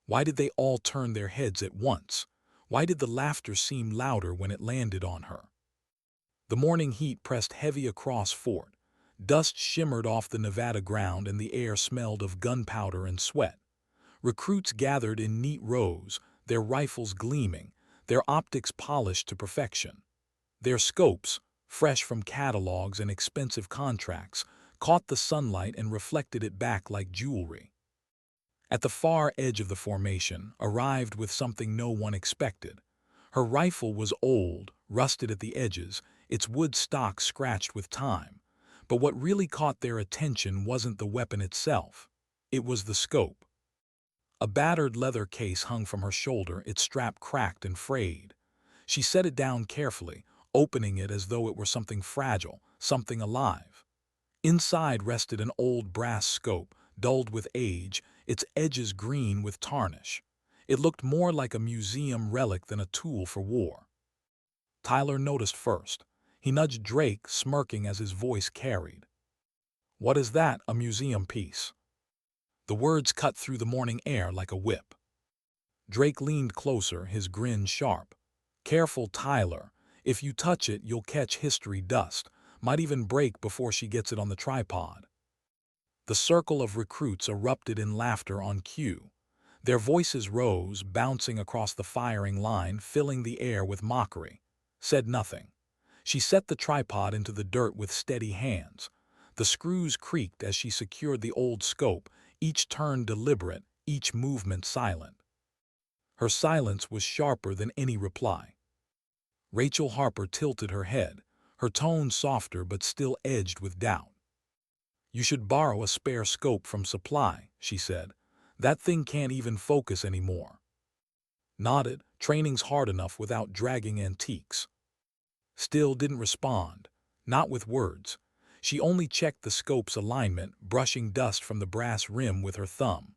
Why did they all turn their heads at once? Why did the laughter seem louder when it landed on her? The morning heat pressed heavy across Fort. Dust shimmered off the Nevada ground and the air smelled of gunpowder and sweat. Recruits gathered in neat rows, their rifles gleaming, their optics polished to perfection. Their scopes, fresh from catalogs and expensive contracts, caught the sunlight and reflected it back like jewelry. At the far edge of the formation, arrived with something no one expected. Her rifle was old, rusted at the edges, its wood stock scratched with time. But what really caught their attention wasn't the weapon itself. It was the scope. A battered leather case hung from her shoulder, its strap cracked and frayed. She set it down carefully, opening it as though it were something fragile, something alive. Inside rested an old brass scope, dulled with age, its edges green with tarnish. It looked more like a museum relic than a tool for war. Tyler noticed first. He nudged Drake, smirking as his voice carried. "What is that, a museum piece?" The words cut through the morning air like a whip. Drake leaned closer, his grin sharp. "Careful, Tyler. If you touch it, you'll catch history dust. Might even break before she gets it on the tripod." The circle of recruits erupted in laughter on cue. Their voices rose, bouncing across the firing line, filling the air with mockery. Said nothing. She set the tripod into the dirt with steady hands. The screws creaked as she secured the old scope, each turn deliberate, each movement silent. Her silence was sharper than any reply. Rachel Harper tilted her head, her tone softer but still edged with doubt. "You should borrow a spare scope from supply," she said. "That thing can't even focus anymore." Nodded, "Training's hard enough without dragging antiques." Still didn't respond, not with words. She only checked the scope's alignment, brushing dust from the brass rim with her thumb.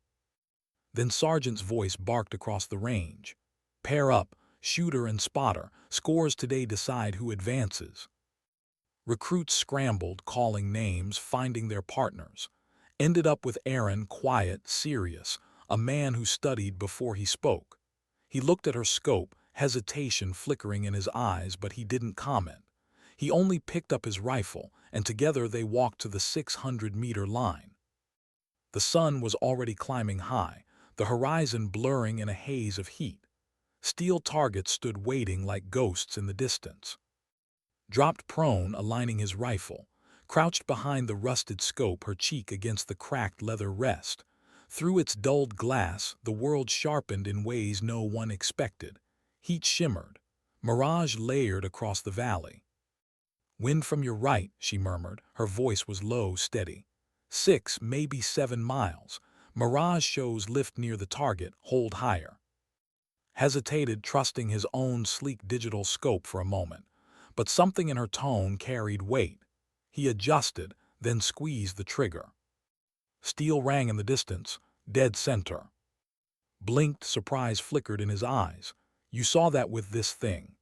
Then Sergeant's voice barked across the range. "Pair up, shooter and spotter. Scores today decide who advances." Recruits scrambled, calling names, finding their partners. Ended up with Aaron, quiet, serious, a man who studied before he spoke. He looked at her scope, hesitation flickering in his eyes, but he didn't comment. He only picked up his rifle, and together they walked to the 600-meter line. The sun was already climbing high, the horizon blurring in a haze of heat. Steel targets stood waiting like ghosts in the distance. Dropped prone, aligning his rifle, crouched behind the rusted scope, her cheek against the cracked leather rest. Through its dulled glass, the world sharpened in ways no one expected. Heat shimmered. Mirage layered across the valley. "Wind from your right," she murmured. Her voice was low, steady. 6, maybe 7 miles. Mirage shows lift near the target, hold higher. Hesitated, trusting his own sleek digital scope for a moment. But something in her tone carried weight. He adjusted, then squeezed the trigger. Steel rang in the distance, dead center. Blinked, surprise flickered in his eyes. "You saw that with this thing?"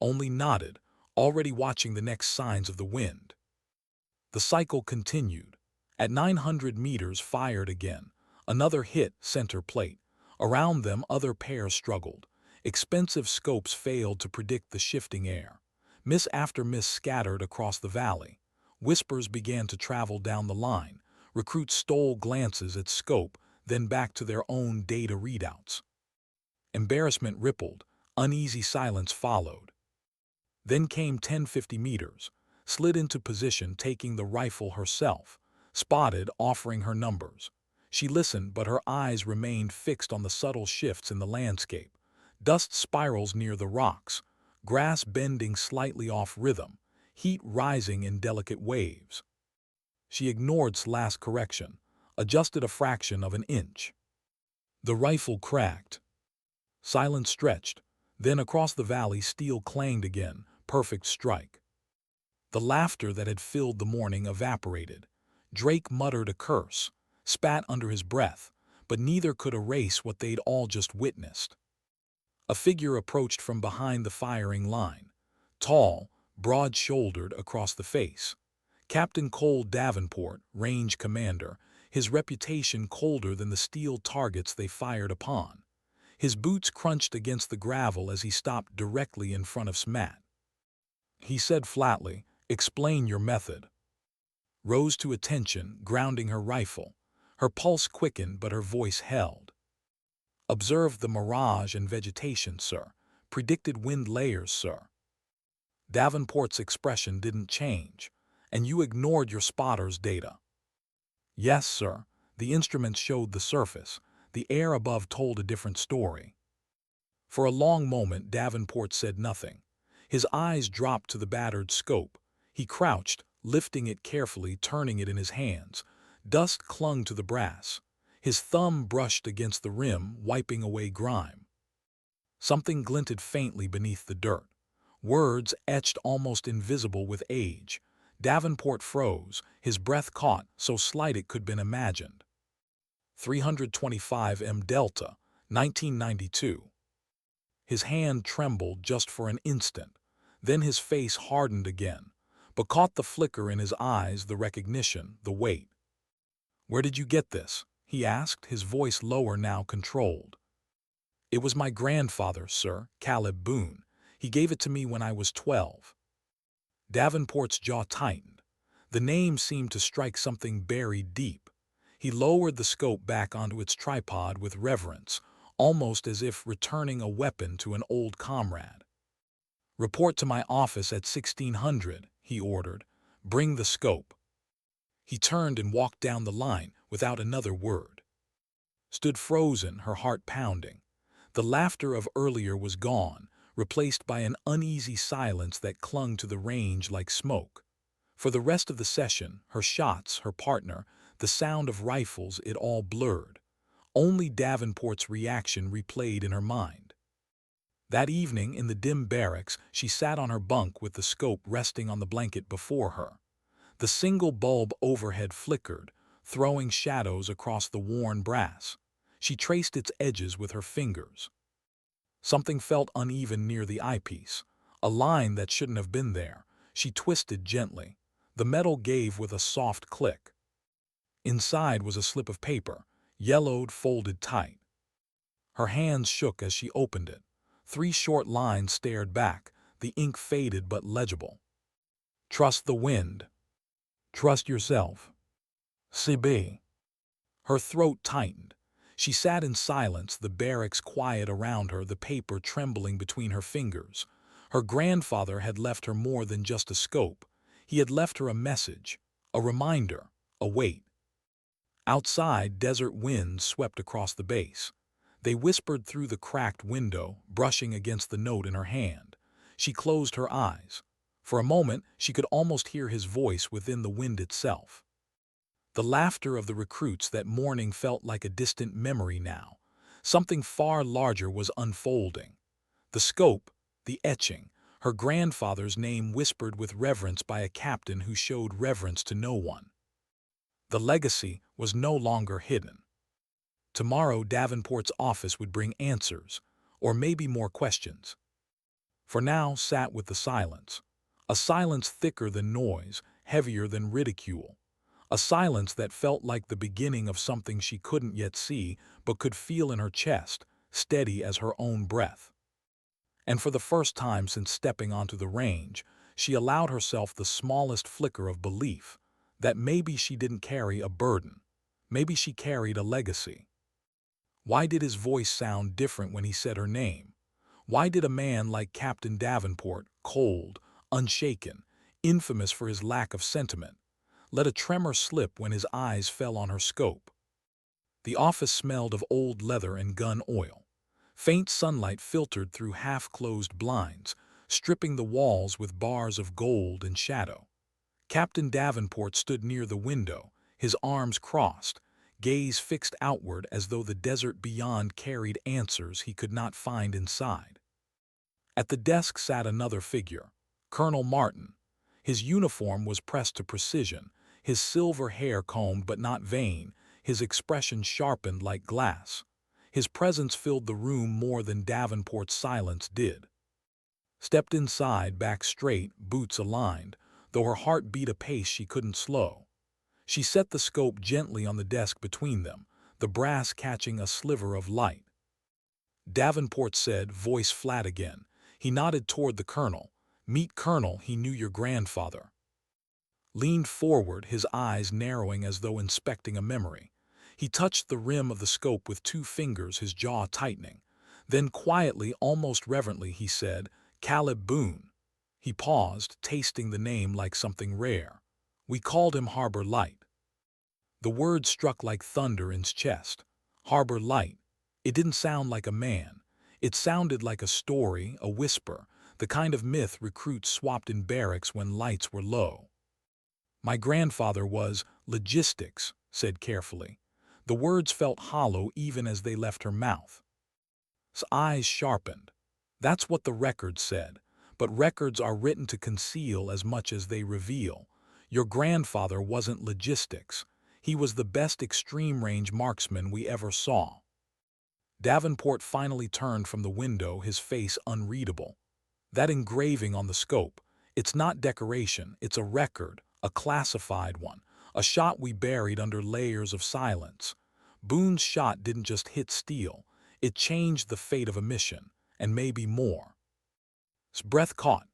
Only nodded, already watching the next signs of the wind. The cycle continued. At 900 meters, fired again. Another hit, center plate. Around them, other pairs struggled. Expensive scopes failed to predict the shifting air. Miss after miss scattered across the valley. Whispers began to travel down the line. Recruits stole glances at scope, then back to their own data readouts. Embarrassment rippled. Uneasy silence followed. Then came 1050 meters. Slid into position, taking the rifle herself. Spotted, offering her numbers. She listened, but her eyes remained fixed on the subtle shifts in the landscape. Dust spirals near the rocks. Grass bending slightly off rhythm. Heat rising in delicate waves. She ignored last correction. Adjusted a fraction of an inch. The rifle cracked. Silence stretched. Then across the valley, steel clanged again. Perfect strike. The laughter that had filled the morning evaporated. Drake muttered a curse, spat under his breath, but neither could erase what they'd all just witnessed. A figure approached from behind the firing line. Tall, broad-shouldered across the face. Captain Cole Davenport, range commander, his reputation colder than the steel targets they fired upon. His boots crunched against the gravel as he stopped directly in front of Smat. He said flatly, "Explain your method." Rose to attention, grounding her rifle. Her pulse quickened, but her voice held. "Observed the mirage and vegetation, sir. Predicted wind layers, sir." Davenport's expression didn't change. "And you ignored your spotter's data." "Yes, sir. The instruments showed the surface. The air above told a different story." For a long moment, Davenport said nothing. His eyes dropped to the battered scope. He crouched, lifting it carefully, turning it in his hands. Dust clung to the brass. His thumb brushed against the rim, wiping away grime. Something glinted faintly beneath the dirt. Words etched almost invisible with age. Davenport froze, his breath caught, so slight it could have been imagined. 325 M Delta, 1992. His hand trembled just for an instant. Then his face hardened again, but caught the flicker in his eyes, the recognition, the weight. "Where did you get this?" he asked, his voice lower, now controlled. "It was my grandfather, sir, Caleb Boone. He gave it to me when I was 12. Davenport's jaw tightened. The name seemed to strike something buried deep. He lowered the scope back onto its tripod with reverence, almost as if returning a weapon to an old comrade. "Report to my office at 1600, he ordered. "Bring the scope." He turned and walked down the line without another word. Stood frozen, her heart pounding. The laughter of earlier was gone, replaced by an uneasy silence that clung to the range like smoke. For the rest of the session, her shots, her partner, the sound of rifles, it all blurred. Only Davenport's reaction replayed in her mind. That evening, in the dim barracks, she sat on her bunk with the scope resting on the blanket before her. The single bulb overhead flickered, throwing shadows across the worn brass. She traced its edges with her fingers. Something felt uneven near the eyepiece, a line that shouldn't have been there. She twisted gently. The metal gave with a soft click. Inside was a slip of paper, yellowed, folded tight. Her hands shook as she opened it. 3 short lines stared back, the ink faded but legible. "Trust the wind. Trust yourself. CB." Her throat tightened. She sat in silence, the barracks quiet around her, the paper trembling between her fingers. Her grandfather had left her more than just a scope. He had left her a message, a reminder, a weight. Outside, desert winds swept across the base. They whispered through the cracked window, brushing against the note in her hand. She closed her eyes. For a moment, she could almost hear his voice within the wind itself. The laughter of the recruits that morning felt like a distant memory now. Something far larger was unfolding. The scope, the etching, her grandfather's name whispered with reverence by a captain who showed reverence to no one. The legacy was no longer hidden. Tomorrow, Davenport's office would bring answers, or maybe more questions. For now, sat with the silence. A silence thicker than noise, heavier than ridicule. A silence that felt like the beginning of something she couldn't yet see, but could feel in her chest, steady as her own breath. And for the first time since stepping onto the range, she allowed herself the smallest flicker of belief that maybe she didn't carry a burden. Maybe she carried a legacy. Why did his voice sound different when he said her name? Why did a man like Captain Davenport, cold, unshaken, infamous for his lack of sentiment, let a tremor slip when his eyes fell on her scope? The office smelled of old leather and gun oil. Faint sunlight filtered through half-closed blinds, stripping the walls with bars of gold and shadow. Captain Davenport stood near the window, his arms crossed, gaze fixed outward as though the desert beyond carried answers he could not find inside. At the desk sat another figure, Colonel Martin. His uniform was pressed to precision, his silver hair combed but not vain, his expression sharpened like glass. His presence filled the room more than Davenport's silence did. Stepped inside, back straight, boots aligned, though her heart beat a pace she couldn't slow. She set the scope gently on the desk between them, the brass catching a sliver of light. Davenport said, voice flat again. He nodded toward the colonel. Meet Colonel, he knew your grandfather. Leaned forward, his eyes narrowing as though inspecting a memory. He touched the rim of the scope with 2 fingers, his jaw tightening. Then quietly, almost reverently, he said, Caleb Boone. He paused, tasting the name like something rare. We called him Harbor Light. The word struck like thunder in his chest. Harbor Light. It didn't sound like a man. It sounded like a story, a whisper, the kind of myth recruits swapped in barracks when lights were low. My grandfather was logistics, said carefully. The words felt hollow even as they left her mouth. His eyes sharpened. That's what the records said, but records are written to conceal as much as they reveal. Your grandfather wasn't logistics. He was the best extreme-range marksman we ever saw. Davenport finally turned from the window, his face unreadable. That engraving on the scope, it's not decoration, it's a record, a classified one, a shot we buried under layers of silence. Boone's shot didn't just hit steel, it changed the fate of a mission, and maybe more. His breath caught.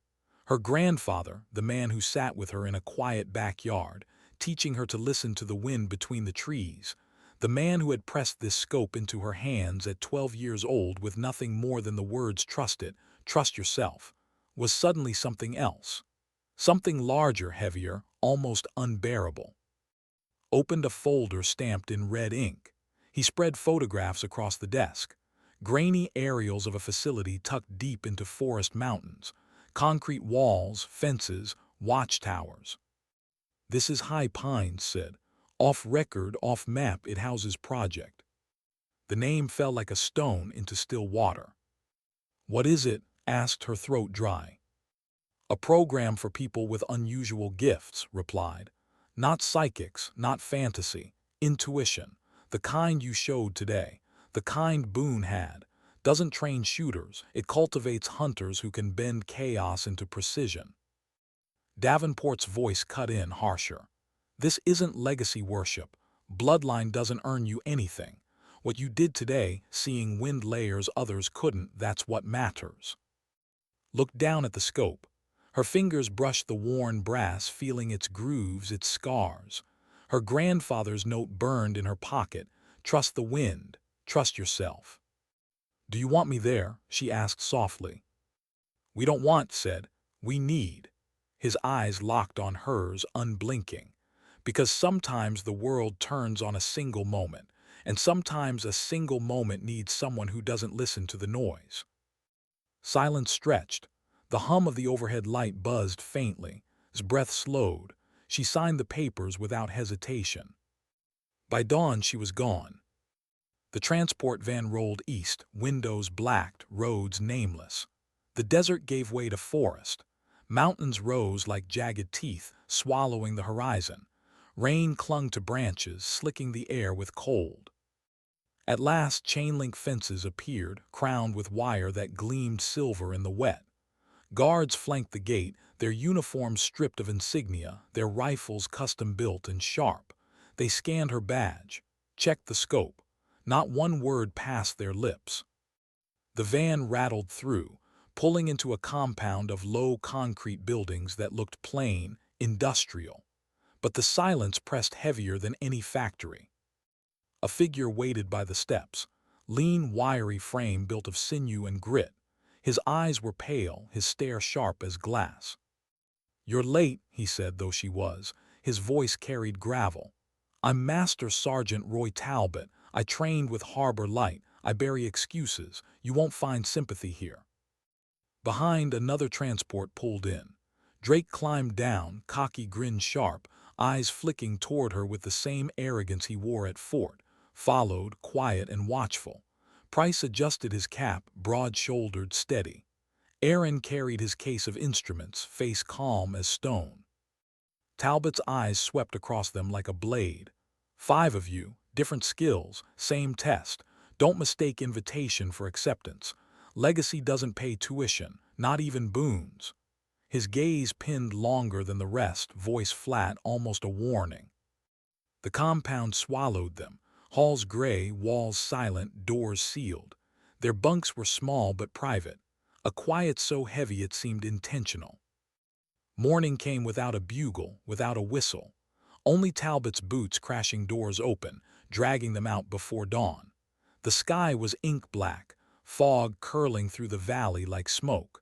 Her grandfather, the man who sat with her in a quiet backyard, teaching her to listen to the wind between the trees, the man who had pressed this scope into her hands at 12 years old with nothing more than the words trust it, trust yourself, was suddenly something else. Something larger, heavier, almost unbearable. Opened a folder stamped in red ink. He spread photographs across the desk. Grainy aerials of a facility tucked deep into forest mountains. Concrete walls, fences, watchtowers. This is High Pines, said. Off record, off map, it houses project. The name fell like a stone into still water. What is it? Asked, her throat dry. A program for people with unusual gifts, replied. Not psychics, not fantasy, intuition. The kind you showed today, the kind Boone had. Doesn't train shooters, it cultivates hunters who can bend chaos into precision. Davenport's voice cut in harsher. This isn't legacy worship. Bloodline doesn't earn you anything. What you did today, seeing wind layers others couldn't, that's what matters. Looked down at the scope. Her fingers brushed the worn brass, feeling its grooves, its scars. Her grandfather's note burned in her pocket. Trust the wind. Trust yourself. Do you want me there? She asked softly. We don't want, said. We need. His eyes locked on hers, unblinking. Because sometimes the world turns on a single moment, and sometimes a single moment needs someone who doesn't listen to the noise. Silence stretched. The hum of the overhead light buzzed faintly. His breath slowed. She signed the papers without hesitation. By dawn, she was gone. The transport van rolled east, windows blacked, roads nameless. The desert gave way to forest. Mountains rose like jagged teeth, swallowing the horizon. Rain clung to branches, slicking the air with cold. At last, chain-link fences appeared, crowned with wire that gleamed silver in the wet. Guards flanked the gate, their uniforms stripped of insignia, their rifles custom-built and sharp. They scanned her badge, checked the scope. Not one word passed their lips. The van rattled through, pulling into a compound of low concrete buildings that looked plain, industrial. But the silence pressed heavier than any factory. A figure waited by the steps, lean, wiry frame built of sinew and grit. His eyes were pale, his stare sharp as glass. You're late, he said, though she was. His voice carried gravel. I'm Master Sergeant Roy Talbot. I trained with Harbor Light. I bury excuses. You won't find sympathy here. Behind, another transport pulled in. Drake climbed down, cocky grin sharp, eyes flicking toward her with the same arrogance he wore at Fort, followed, quiet and watchful. Price adjusted his cap, broad-shouldered, steady. Aaron carried his case of instruments, face calm as stone. Talbot's eyes swept across them like a blade. 5 of you, different skills, same test. Don't mistake invitation for acceptance. Legacy doesn't pay tuition, not even Boone's. His gaze pinned longer than the rest, voice flat, almost a warning. The compound swallowed them, halls gray, walls silent, doors sealed. Their bunks were small but private, a quiet so heavy it seemed intentional. Morning came without a bugle, without a whistle. Only Talbot's boots crashing doors open, dragging them out before dawn. The sky was ink black, fog curling through the valley like smoke.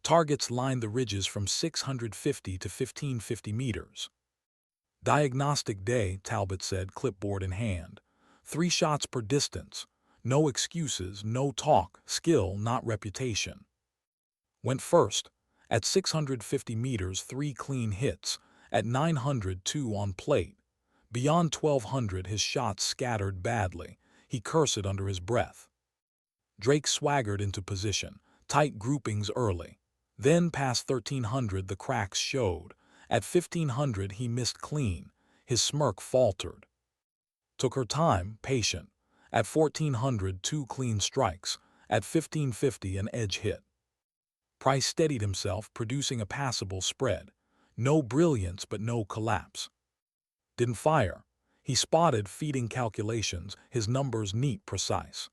Targets lined the ridges from 650 to 1550 meters. Diagnostic day, Talbot said, clipboard in hand. 3 shots per distance. No excuses, no talk, skill, not reputation. Went first. At 650 meters, 3 clean hits. At 900, 2 on plate. Beyond 1200, his shots scattered badly. He cursed under his breath. Drake swaggered into position, tight groupings early. Then past 1300 the cracks showed. At 1500 he missed clean. His smirk faltered. Took her time, patient. At 1400 2 clean strikes. At 1550 an edge hit. Price steadied himself, producing a passable spread. No brilliance but no collapse. Didn't fire. He spotted feeding calculations, his numbers neat, precise.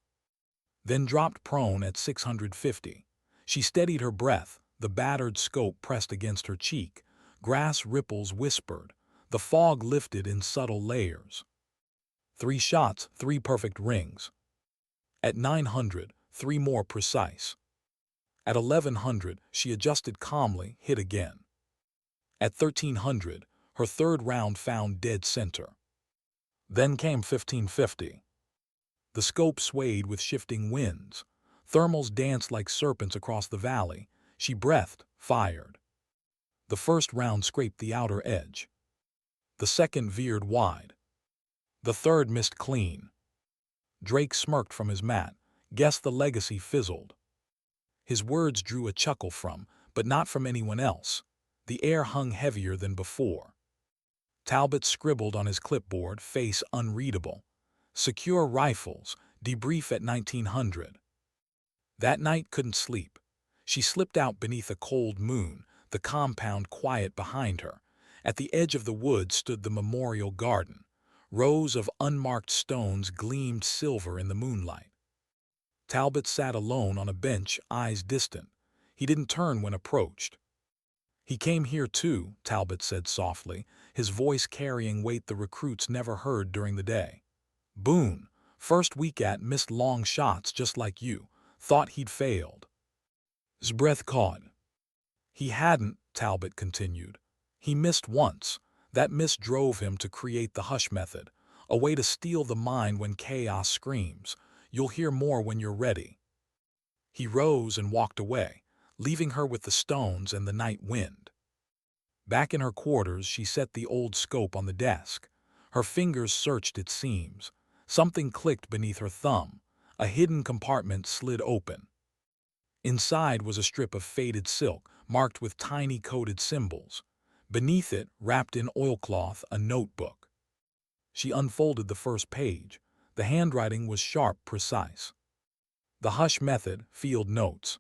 Then dropped prone at 650. She steadied her breath, the battered scope pressed against her cheek. Grass ripples whispered. The fog lifted in subtle layers. 3 shots, 3 perfect rings. At 900, 3 more precise. At 1100, she adjusted calmly, hit again. At 1300, her third round found dead center. Then came 1550. The scope swayed with shifting winds. Thermals danced like serpents across the valley. She breathed, fired. The first round scraped the outer edge. The second veered wide. The third missed clean. Drake smirked from his mat, guessed the legacy fizzled. His words drew a chuckle from, but not from anyone else. The air hung heavier than before. Talbot scribbled on his clipboard, face unreadable. Secure rifles, debrief at 1900. That night couldn't sleep. She slipped out beneath a cold moon, the compound quiet behind her. At the edge of the woods stood the memorial garden. Rows of unmarked stones gleamed silver in the moonlight. Talbot sat alone on a bench, eyes distant. He didn't turn when approached. "He came here too," Talbot said softly, his voice carrying weight the recruits never heard during the day. "Boone, first week at, missed long shots just like you. Thought he'd failed." His breath caught. "He hadn't," Talbot continued. "He missed once. That miss drove him to create the hush method, a way to steal the mind when chaos screams. You'll hear more when you're ready." He rose and walked away, leaving her with the stones and the night wind. Back in her quarters, she set the old scope on the desk. Her fingers searched its seams. Something clicked beneath her thumb. A hidden compartment slid open. Inside was a strip of faded silk, marked with tiny coded symbols. Beneath it, wrapped in oilcloth, a notebook. She unfolded the first page. The handwriting was sharp, precise. The hush method, field notes.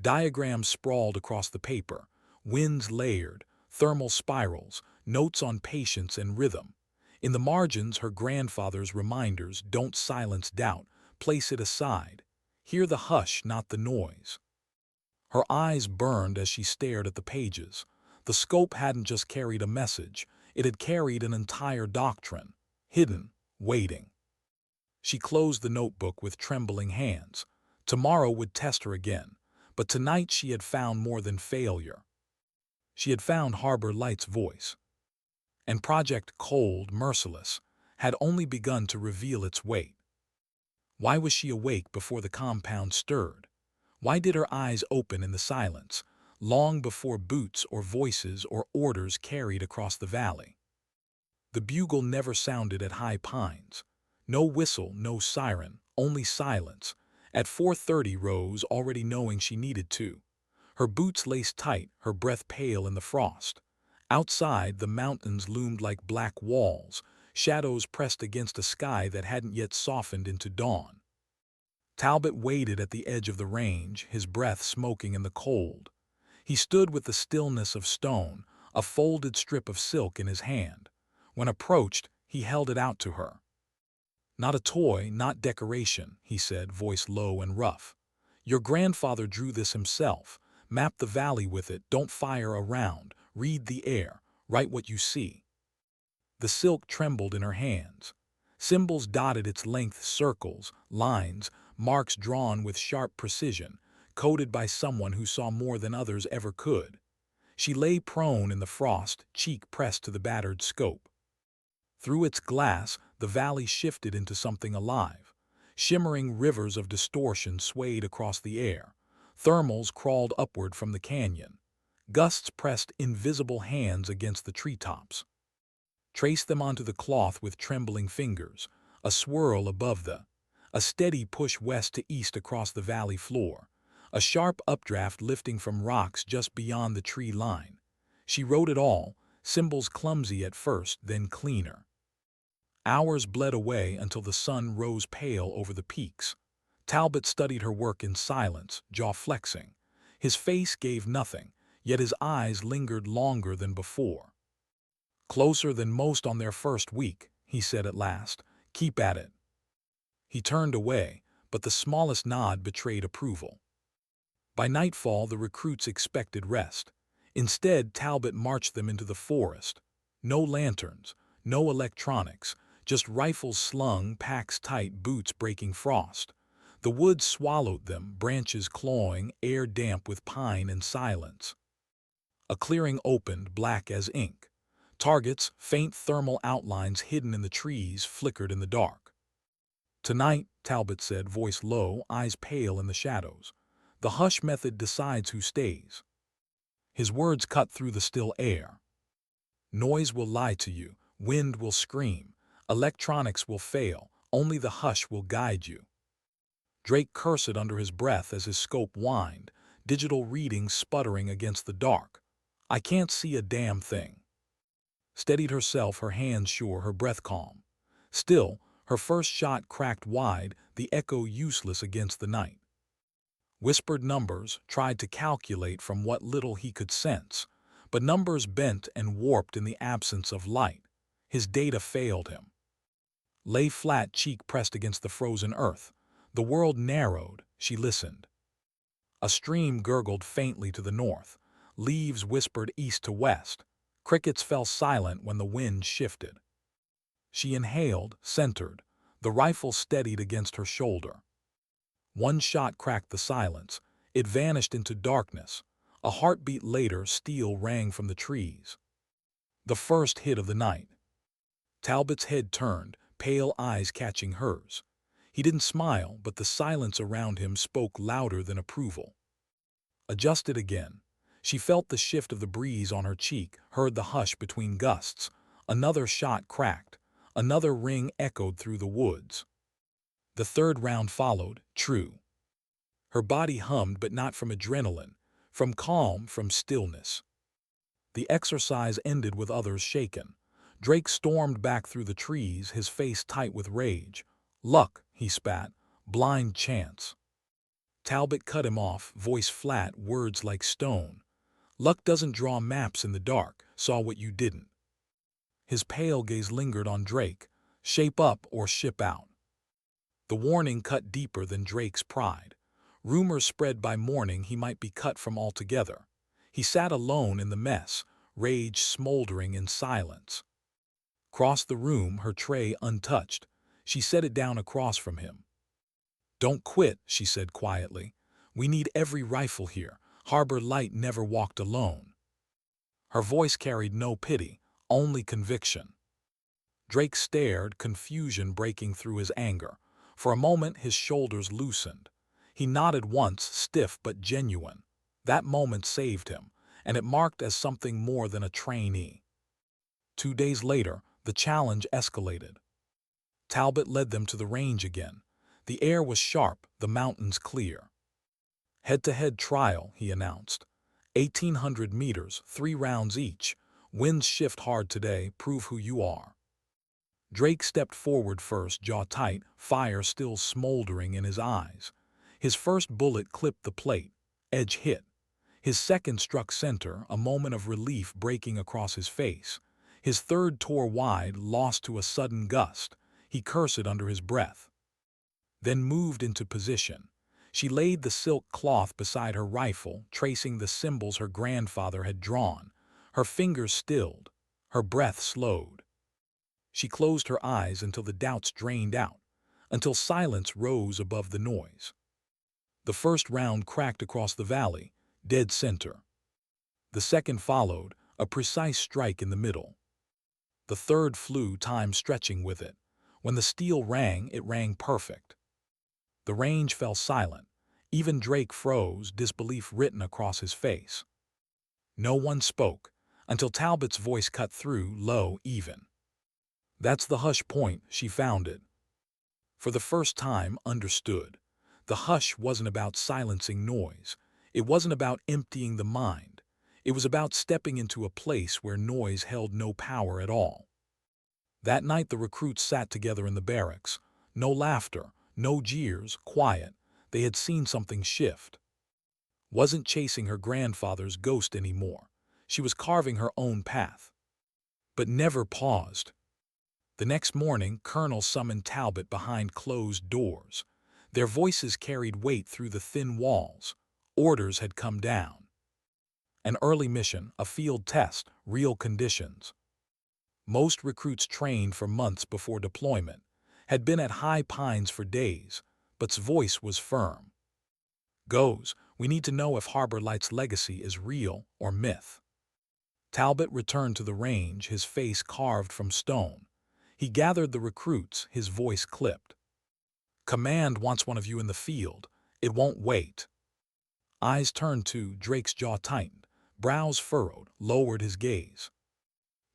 Diagrams sprawled across the paper, winds layered, thermal spirals, notes on patience and rhythm. In the margins, her grandfather's reminders: don't silence doubt, place it aside. Hear the hush, not the noise. Her eyes burned as she stared at the pages. The scope hadn't just carried a message, it had carried an entire doctrine, hidden, waiting. She closed the notebook with trembling hands. Tomorrow would test her again, but tonight she had found more than failure. She had found Harbor Light's voice. And Project Cold, Merciless, had only begun to reveal its weight. Why was she awake before the compound stirred? Why did her eyes open in the silence, long before boots or voices or orders carried across the valley? The bugle never sounded at High Pines. No whistle, no siren, only silence. At 4:30 rose, already knowing she needed to. Her boots laced tight, her breath pale in the frost. Outside, the mountains loomed like black walls, shadows pressed against a sky that hadn't yet softened into dawn. Talbot waited at the edge of the range, his breath smoking in the cold. He stood with the stillness of stone, a folded strip of silk in his hand. When approached, He held it out to her. "Not a toy, not decoration," he said, voice low and rough. "Your grandfather drew this himself. Map the valley with it, don't fire around, read the air, write what you see." The silk trembled in her hands. Symbols dotted its length, circles, lines, marks drawn with sharp precision, coded by someone who saw more than others ever could. She lay prone in the frost, cheek pressed to the battered scope. Through its glass, the valley shifted into something alive. Shimmering rivers of distortion swayed across the air. Thermals crawled upward from the canyon. Gusts pressed invisible hands against the treetops. Trace them onto the cloth with trembling fingers, a swirl above a steady push west to east across the valley floor, a sharp updraft lifting from rocks just beyond the tree line. She wrote it all, symbols clumsy at first, then cleaner. Hours bled away until the sun rose pale over the peaks. Talbot studied her work in silence, jaw flexing. His face gave nothing, yet his eyes lingered longer than before. "Closer than most on their first week," he said at last. "Keep at it." He turned away, but the smallest nod betrayed approval. By nightfall, the recruits expected rest. Instead, Talbot marched them into the forest. No lanterns, no electronics, just rifles slung, packs tight, boots breaking frost. The woods swallowed them, branches clawing, air damp with pine and silence. A clearing opened, black as ink. Targets, faint thermal outlines hidden in the trees, flickered in the dark. "Tonight," Talbot said, voice low, eyes pale in the shadows. "The hush method decides who stays." His words cut through the still air. "Noise will lie to you, wind will scream, electronics will fail, only the hush will guide you." Drake cursed under his breath as his scope whined, digital readings sputtering against the dark. "I can't see a damn thing." Steadied herself, her hands sure, her breath calm. Still, her first shot cracked wide, the echo useless against the night. Whispered numbers, tried to calculate from what little he could sense, but numbers bent and warped in the absence of light. His data failed him. Lay flat, cheek pressed against the frozen earth. The world narrowed. She listened. A stream gurgled faintly to the north. Leaves whispered east to west. Crickets fell silent when the wind shifted. She inhaled, centered. The rifle steadied against her shoulder. One shot cracked the silence. It vanished into darkness. A heartbeat later, steel rang from the trees. The first hit of the night. Talbot's head turned, pale eyes catching hers. He didn't smile, but the silence around him spoke louder than approval. Adjusted again. She felt the shift of the breeze on her cheek, heard the hush between gusts. Another shot cracked. Another ring echoed through the woods. The third round followed, true. Her body hummed, but not from adrenaline, from calm, from stillness. The exercise ended with others shaken. Drake stormed back through the trees, his face tight with rage. "Luck," he spat. "Blind chance." Talbot cut him off, voice flat, words like stone. "Luck doesn't draw maps in the dark, saw what you didn't." His pale gaze lingered on Drake. "Shape up or ship out." The warning cut deeper than Drake's pride. Rumors spread by morning he might be cut from altogether. He sat alone in the mess, rage smoldering in silence. Crossed the room, her tray untouched. She set it down across from him. "Don't quit," she said quietly. "We need every rifle here. Harbor Light never walked alone." Her voice carried no pity, only conviction. Drake stared, confusion breaking through his anger. For a moment his shoulders loosened. He nodded once, stiff but genuine. That moment saved him, and it marked as something more than a trainee. 2 days later, the challenge escalated. Talbot led them to the range again. The air was sharp, the mountains clear. "Head-to-head trial," he announced. 1,800 meters, 3 rounds each. Winds shift hard today, prove who you are. Drake stepped forward first, jaw tight, fire still smoldering in his eyes. His first bullet clipped the plate. Edge hit. His second struck center, a moment of relief breaking across his face. His third tore wide, lost to a sudden gust. He cursed under his breath, then moved into position. She laid the silk cloth beside her rifle, tracing the symbols her grandfather had drawn. Her fingers stilled, her breath slowed. She closed her eyes until the doubts drained out, until silence rose above the noise. The first round cracked across the valley, dead center. The second followed, a precise strike in the middle. The third flew, time stretching with it. When the steel rang, it rang perfect. The range fell silent. Even Drake froze, disbelief written across his face. No one spoke, until Talbot's voice cut through, low, even. "That's the hush point," she found it. For the first time, understood. The hush wasn't about silencing noise. It wasn't about emptying the mind. It was about stepping into a place where noise held no power at all. That night the recruits sat together in the barracks. No laughter, no jeers, quiet. They had seen something shift. Wasn't chasing her grandfather's ghost anymore. She was carving her own path. But never paused. The next morning, Colonel summoned Talbot behind closed doors. Their voices carried weight through the thin walls. Orders had come down. An early mission, a field test, real conditions. Most recruits trained for months before deployment, had been at High Pines for days, but's voice was firm. "Goes, we need to know if Harbor Light's legacy is real or myth." Talbot returned to the range, his face carved from stone. He gathered the recruits, his voice clipped. "Command wants one of you in the field. It won't wait." Eyes turned to, Drake's jaw tightened, brows furrowed, lowered his gaze.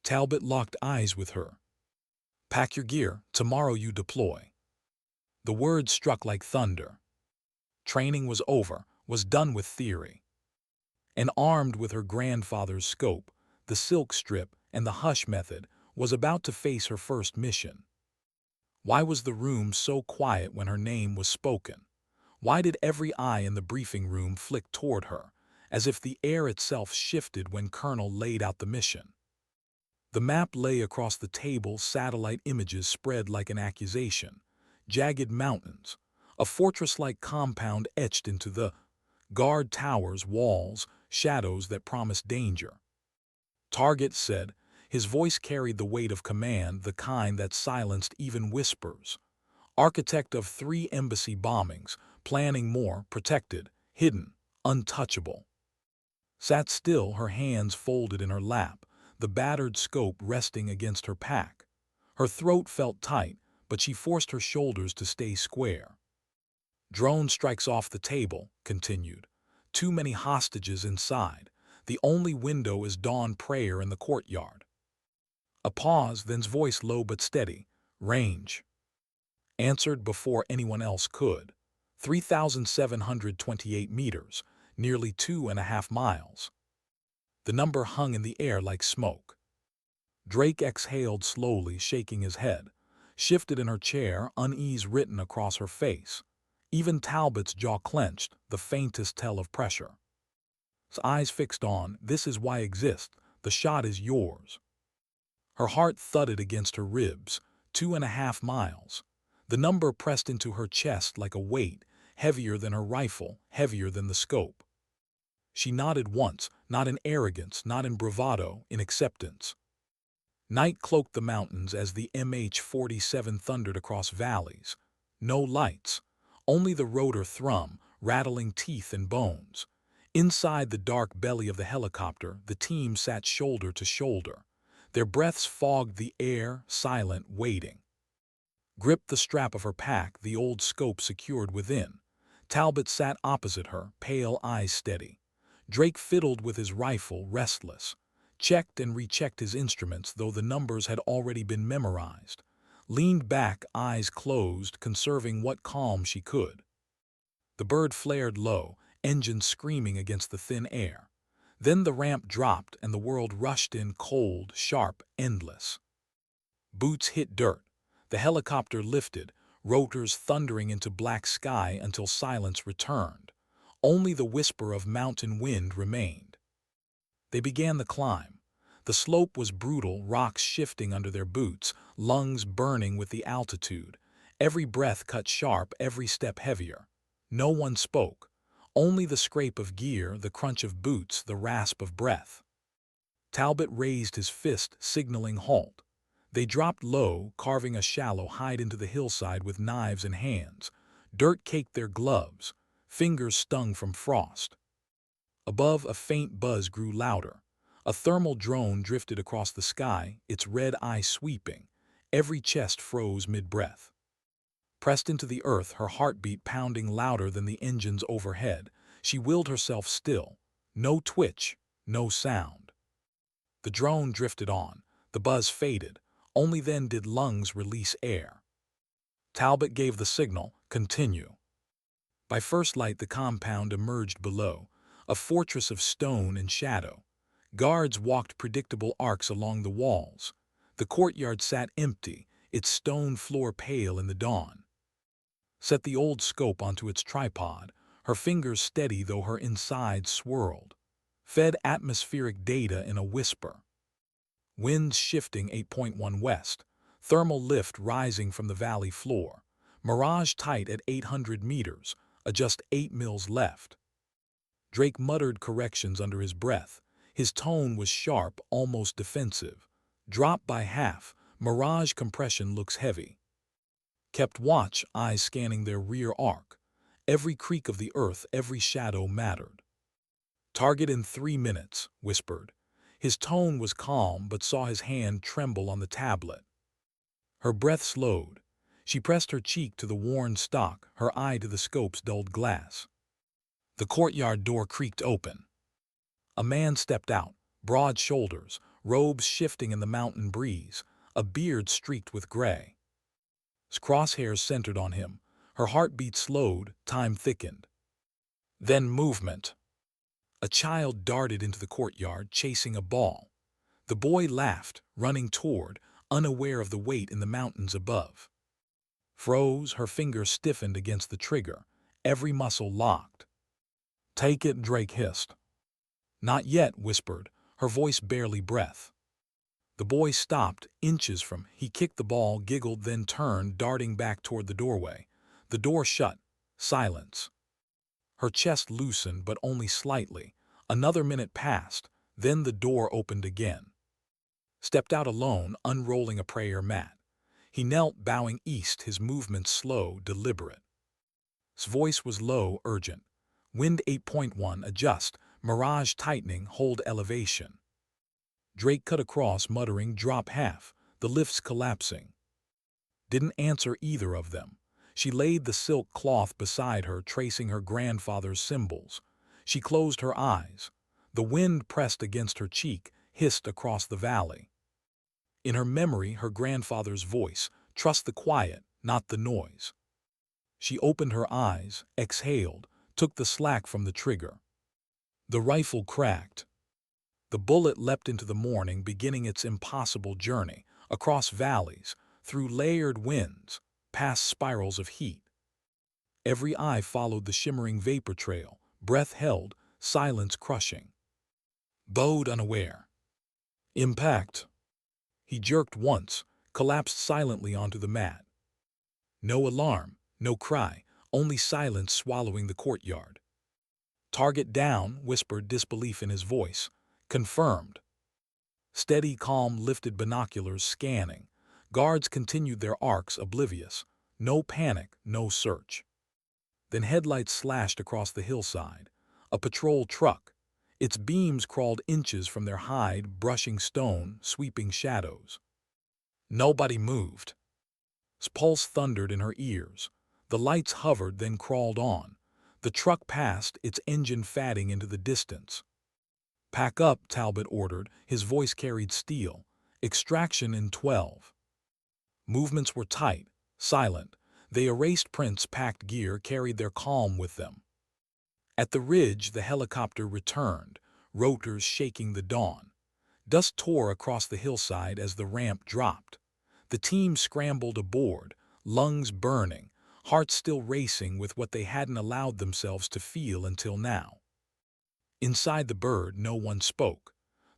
Talbot locked eyes with her. "Pack your gear, tomorrow you deploy." The words struck like thunder. Training was over, was done with theory. And armed with her grandfather's scope, the silk strip, and the hush method, was about to face her first mission. Why was the room so quiet when her name was spoken? Why did every eye in the briefing room flick toward her, as if the air itself shifted when Colonel laid out the mission? The map lay across the table, satellite images spread like an accusation. Jagged mountains, a fortress-like compound etched into the guard towers, walls, shadows that promised danger. "Target," said. His voice carried the weight of command, the kind that silenced even whispers. "Architect of 3 embassy bombings, planning more, protected, hidden, untouchable." Sat still, her hands folded in her lap, the battered scope resting against her pack. Her throat felt tight, but she forced her shoulders to stay square. "Drone strikes off the table," continued. "Too many hostages inside. The only window is dawn prayer in the courtyard." A pause, then's voice low but steady. "Range." Answered before anyone else could. 3,728 meters, nearly 2.5 miles. The number hung in the air like smoke. Drake exhaled slowly, shaking his head. Shifted in her chair, unease written across her face. Even Talbot's jaw clenched, the faintest tell of pressure. His eyes fixed on, "This is why I exist. The shot is yours." Her heart thudded against her ribs. 2.5 miles. The number pressed into her chest like a weight, heavier than her rifle, heavier than the scope. She nodded once, not in arrogance, not in bravado, in acceptance. Night cloaked the mountains as the MH-47 thundered across valleys. No lights, only the rotor thrum, rattling teeth and bones. Inside the dark belly of the helicopter, the team sat shoulder to shoulder. Their breaths fogged the air, silent, waiting. Gripped the strap of her pack, the old scope secured within. Talbot sat opposite her, pale eyes steady. Drake fiddled with his rifle, restless. Checked and rechecked his instruments, though the numbers had already been memorized. Leaned back, eyes closed, conserving what calm she could. The bird flared low, engines screaming against the thin air. Then the ramp dropped and the world rushed in, cold, sharp, endless. Boots hit dirt. The helicopter lifted, rotors thundering into black sky until silence returned. Only the whisper of mountain wind remained. They began the climb. The slope was brutal, rocks shifting under their boots, lungs burning with the altitude. Every breath cut sharp, every step heavier. No one spoke. Only the scrape of gear, the crunch of boots, the rasp of breath. Talbot raised his fist, signaling halt. They dropped low, carving a shallow hide into the hillside with knives in hands. Dirt caked their gloves, fingers stung from frost. Above, a faint buzz grew louder. A thermal drone drifted across the sky, its red eye sweeping. Every chest froze mid-breath. Pressed into the earth, her heartbeat pounding louder than the engines overhead, she willed herself still. No twitch, no sound. The drone drifted on. The buzz faded. Only then did lungs release air. Talbot gave the signal, continue. By first light, the compound emerged below, a fortress of stone and shadow. Guards walked predictable arcs along the walls. The courtyard sat empty, its stone floor pale in the dawn. Set the old scope onto its tripod, her fingers steady though her insides swirled. Fed atmospheric data in a whisper. Winds shifting 8.1 west, thermal lift rising from the valley floor. Mirage tight at 800 meters, just 8 mils left. Drake muttered corrections under his breath. His tone was sharp, almost defensive. Drop by half, Mirage compression looks heavy. Kept watch, eyes scanning their rear arc. Every creak of the earth, every shadow mattered. Target in 3 minutes, whispered. His tone was calm, but saw his hand tremble on the tablet. Her breath slowed. She pressed her cheek to the worn stock, her eye to the scope's dulled glass. The courtyard door creaked open. A man stepped out, broad shoulders, robes shifting in the mountain breeze, a beard streaked with gray. His crosshairs centered on him. Her heartbeat slowed, time thickened. Then movement. A child darted into the courtyard, chasing a ball. The boy laughed, running toward, unaware of the weight in the mountains above. Froze, her fingers stiffened against the trigger, every muscle locked. Take it, Drake hissed. Not yet, whispered, her voice barely breath. The boy stopped, inches from. He kicked the ball, giggled, then turned, darting back toward the doorway. The door shut. Silence. Her chest loosened, but only slightly. Another minute passed, then the door opened again. Stepped out alone, unrolling a prayer mat. He knelt, bowing east, his movements slow, deliberate. His voice was low, urgent. Wind 8.1, adjust. Mirage tightening, hold elevation. Drake cut across, muttering, drop half, the lifts collapsing. Didn't answer either of them. She laid the silk cloth beside her, tracing her grandfather's symbols. She closed her eyes. The wind pressed against her cheek, hissed across the valley. In her memory, her grandfather's voice, trust the quiet, not the noise. She opened her eyes, exhaled, took the slack from the trigger. The rifle cracked. The bullet leapt into the morning, beginning its impossible journey, across valleys, through layered winds, past spirals of heat. Every eye followed the shimmering vapor trail, breath held, silence crushing. Bowed unaware. Impact. He jerked once, collapsed silently onto the mat. No alarm, no cry, only silence swallowing the courtyard. Target down, whispered, disbelief in his voice. Confirmed. Steady, calm, lifted binoculars scanning. Guards continued their arcs, oblivious. No panic, no search. Then headlights slashed across the hillside. A patrol truck. Its beams crawled inches from their hide, brushing stone, sweeping shadows. Nobody moved. His pulse thundered in her ears. The lights hovered, then crawled on. The truck passed, its engine fatting into the distance. Pack up, Talbot ordered. His voice carried steel. Extraction in 12. Movements were tight, silent. They erased prints, packed gear, carried their calm with them. At the ridge, the helicopter returned, rotors shaking the dawn. Dust tore across the hillside as the ramp dropped. The team scrambled aboard, lungs burning, hearts still racing with what they hadn't allowed themselves to feel until now. Inside the bird, no one spoke.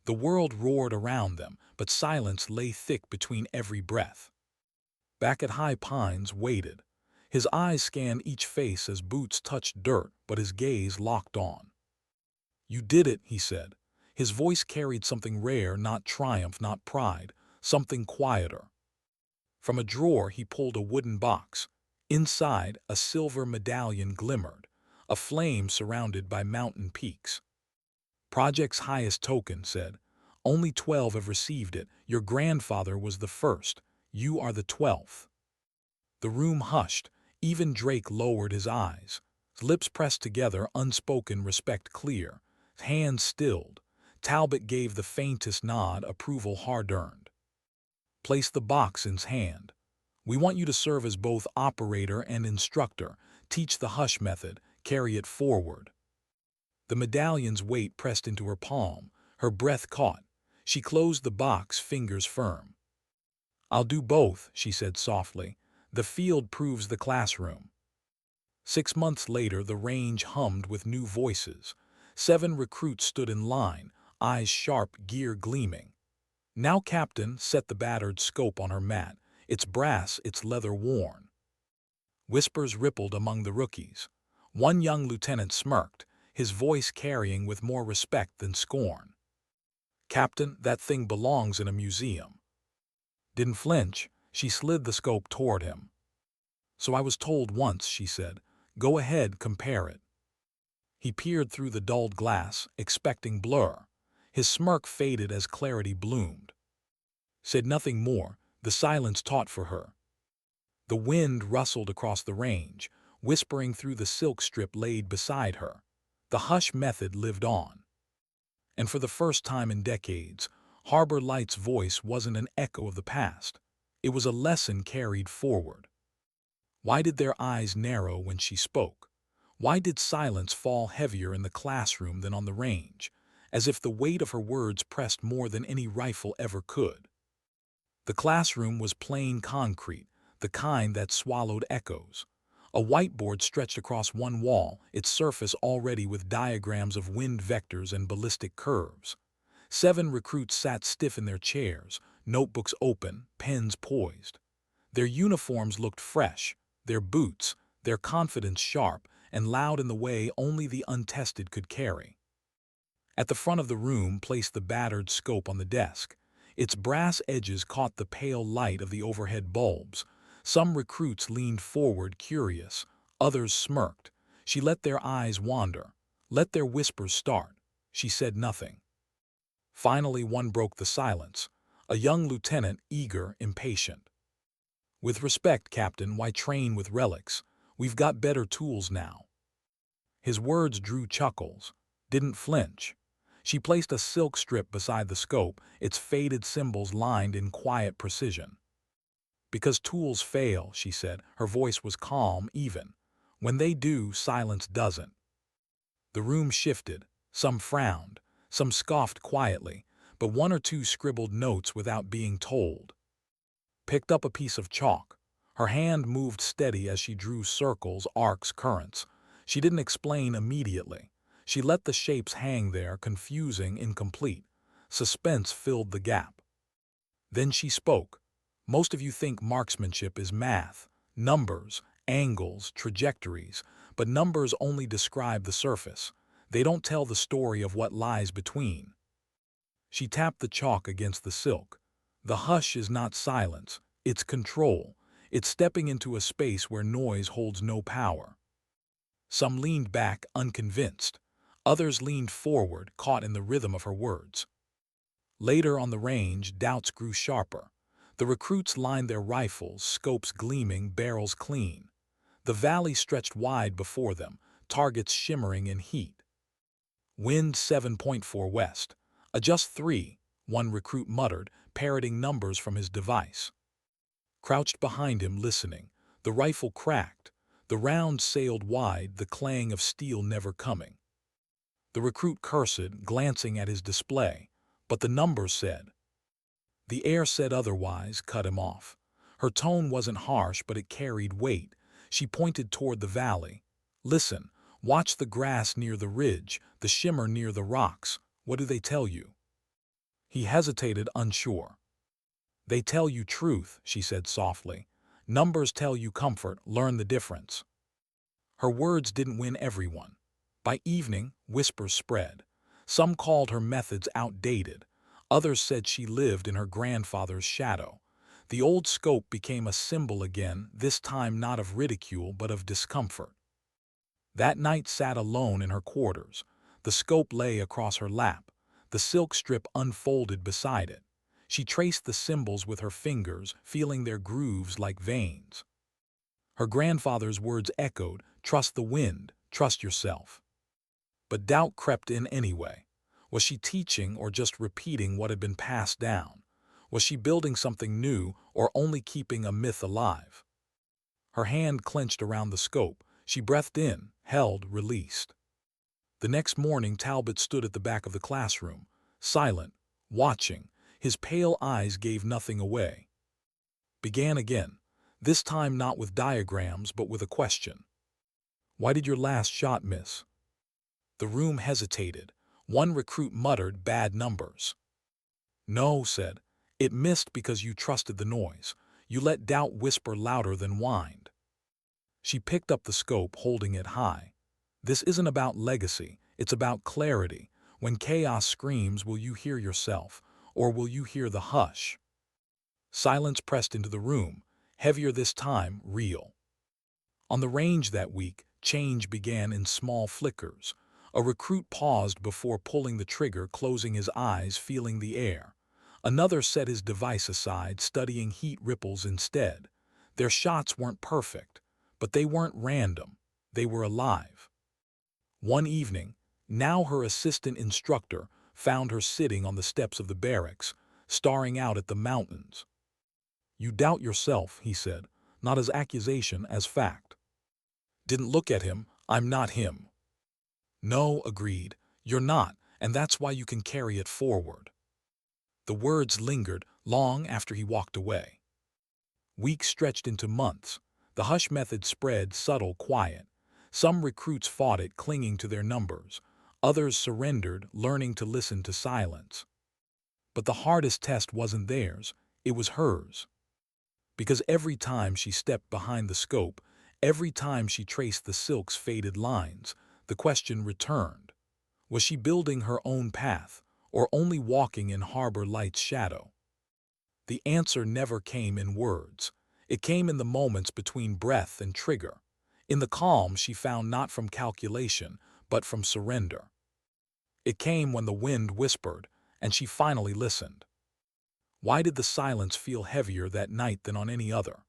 The world roared around them, but silence lay thick between every breath. Back at High Pines waited. His eyes scanned each face as boots touched dirt, but his gaze locked on. "You did it," he said. His voice carried something rare, not triumph, not pride, something quieter. From a drawer he pulled a wooden box. Inside, a silver medallion glimmered, a flame surrounded by mountain peaks. "Project's highest token," said. "Only 12 have received it. Your grandfather was the first. You are the 12th." The room hushed. Even Drake lowered his eyes. His lips pressed together, unspoken respect clear. His hands stilled. Talbot gave the faintest nod, approval hard-earned. "Place the box in his hand. We want you to serve as both operator and instructor. Teach the hush method. Carry it forward." The medallion's weight pressed into her palm. Her breath caught. She closed the box, fingers firm. "I'll do both," she said softly. "The field proves the classroom." 6 months later, the range hummed with new voices. 7 recruits stood in line, eyes sharp, gear gleaming. "Now, Captain," set the battered scope on her mat. "It's brass, it's leather worn." Whispers rippled among the rookies. One young lieutenant smirked, his voice carrying with more respect than scorn. "Captain, that thing belongs in a museum." Didn't flinch. She slid the scope toward him. "So I was told once," she said. "Go ahead, compare it." He peered through the dulled glass, expecting blur. His smirk faded as clarity bloomed. Said nothing more. The silence taught for her. The wind rustled across the range, whispering through the silk strip laid beside her. The hush method lived on. And for the first time in decades, Harbor Light's voice wasn't an echo of the past. It was a lesson carried forward. Why did their eyes narrow when she spoke? Why did silence fall heavier in the classroom than on the range, as if the weight of her words pressed more than any rifle ever could? The classroom was plain concrete, the kind that swallowed echoes. A whiteboard stretched across one wall, its surface already with diagrams of wind vectors and ballistic curves. 7 recruits sat stiff in their chairs, notebooks open, pens poised. Their uniforms looked fresh, their boots, their confidence sharp and loud in the way only the untested could carry. At the front of the room placed the battered scope on the desk. Its brass edges caught the pale light of the overhead bulbs. Some recruits leaned forward curious, others smirked. She let their eyes wander, let their whispers start. She said nothing. Finally, one broke the silence, a young lieutenant, eager, impatient. "With respect, Captain, why train with relics? We've got better tools now." His words drew chuckles, didn't flinch. She placed a silk strip beside the scope, its faded symbols lined in quiet precision. "Because tools fail," she said. Her voice was calm, even. "When they do, silence doesn't." The room shifted. Some frowned, some scoffed quietly, but 1 or 2 scribbled notes without being told. Picked up a piece of chalk. Her hand moved steady as she drew circles, arcs, currents. She didn't explain immediately. She let the shapes hang there, confusing, incomplete. Suspense filled the gap. Then she spoke. "Most of you think marksmanship is math, numbers, angles, trajectories, but numbers only describe the surface. They don't tell the story of what lies between." She tapped the chalk against the silk. "The hush is not silence, it's control. It's stepping into a space where noise holds no power." Some leaned back, unconvinced. Others leaned forward, caught in the rhythm of her words. Later on the range, doubts grew sharper. The recruits lined their rifles, scopes gleaming, barrels clean. The valley stretched wide before them, targets shimmering in heat. Wind 7.4 west. "Adjust 3, one recruit muttered, parroting numbers from his device. Crouched behind him, listening. The rifle cracked. The round sailed wide, the clang of steel never coming. The recruit cursed, glancing at his display. But the numbers said. The air said otherwise, cut him off. Her tone wasn't harsh, but it carried weight. She pointed toward the valley. "Listen, watch the grass near the ridge, the shimmer near the rocks. What do they tell you?" He hesitated, unsure. They tell you truth, she said softly. Numbers tell you comfort, learn the difference. Her words didn't win everyone. By evening, whispers spread. Some called her methods outdated. Others said she lived in her grandfather's shadow. The old scope became a symbol again, this time not of ridicule but of discomfort. That night sat alone in her quarters. The scope lay across her lap, the silk strip unfolded beside it. She traced the symbols with her fingers, feeling their grooves like veins. Her grandfather's words echoed, trust the wind, trust yourself. But doubt crept in anyway. Was she teaching or just repeating what had been passed down? Was she building something new or only keeping a myth alive? Her hand clenched around the scope. She breathed in, held, released. The next morning, Talbot stood at the back of the classroom, silent, watching. His pale eyes gave nothing away. Began again, this time not with diagrams but with a question. Why did your last shot miss? The room hesitated. One recruit muttered, bad numbers. No, said, it missed because you trusted the noise. You let doubt whisper louder than wind. She picked up the scope, holding it high. This isn't about legacy, it's about clarity. When chaos screams, will you hear yourself, or will you hear the hush? Silence pressed into the room, heavier this time, real. On the range that week, change began in small flickers. A recruit paused before pulling the trigger, closing his eyes, feeling the air. Another set his device aside, studying heat ripples instead. Their shots weren't perfect, but they weren't random. They were alive. One evening, now her assistant instructor found her sitting on the steps of the barracks, staring out at the mountains. You doubt yourself, he said, not as accusation, as fact. Didn't look at him, I'm not him. No, agreed, you're not, and that's why you can carry it forward. The words lingered long after he walked away. Weeks stretched into months. The hush method spread, subtle, quiet. Some recruits fought it, clinging to their numbers. Others surrendered, learning to listen to silence. But the hardest test wasn't theirs, it was hers. Because every time she stepped behind the scope, every time she traced the silk's faded lines, the question returned. Was she building her own path, or only walking in Harbor Light's shadow? The answer never came in words. It came in the moments between breath and trigger. In the calm she found not from calculation, but from surrender. It came when the wind whispered, and she finally listened. Why did the silence feel heavier that night than on any other?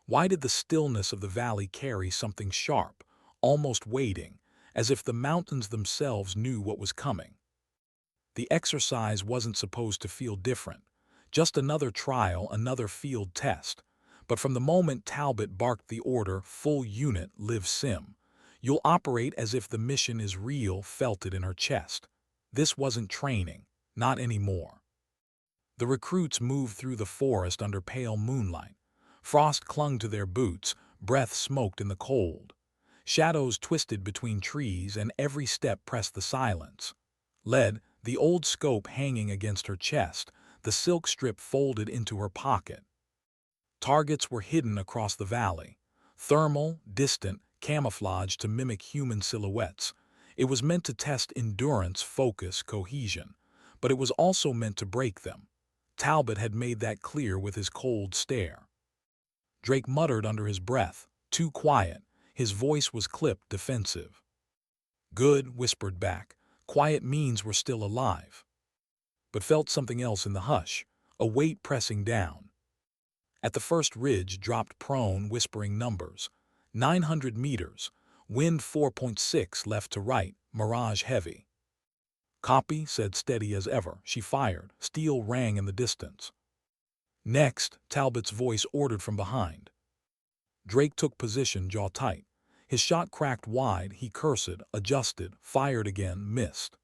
Why did the stillness of the valley carry something sharp, almost waiting, as if the mountains themselves knew what was coming? The exercise wasn't supposed to feel different, just another trial, another field test. But from the moment Talbot barked the order, full unit, live sim, you'll operate as if the mission is real, felt it in her chest. This wasn't training, not anymore. The recruits moved through the forest under pale moonlight. Frost clung to their boots, breath smoked in the cold. Shadows twisted between trees, and every step pressed the silence. Led, the old scope hanging against her chest, the silk strip folded into her pocket. Targets were hidden across the valley. Thermal, distant, camouflaged to mimic human silhouettes. It was meant to test endurance, focus, cohesion. But it was also meant to break them. Talbot had made that clear with his cold stare. Drake muttered under his breath, too quiet. His voice was clipped, defensive. Good, whispered back. Quiet means we're still alive. But felt something else in the hush, a weight pressing down. At the first ridge, dropped prone, whispering numbers. 900 meters, wind 4.6 left to right, mirage heavy. Copy, said steady as ever. She fired. Steel rang in the distance. Next, Talbot's voice ordered from behind. Drake took position, jaw tight. His shot cracked wide, he cursed, adjusted, fired again, missed.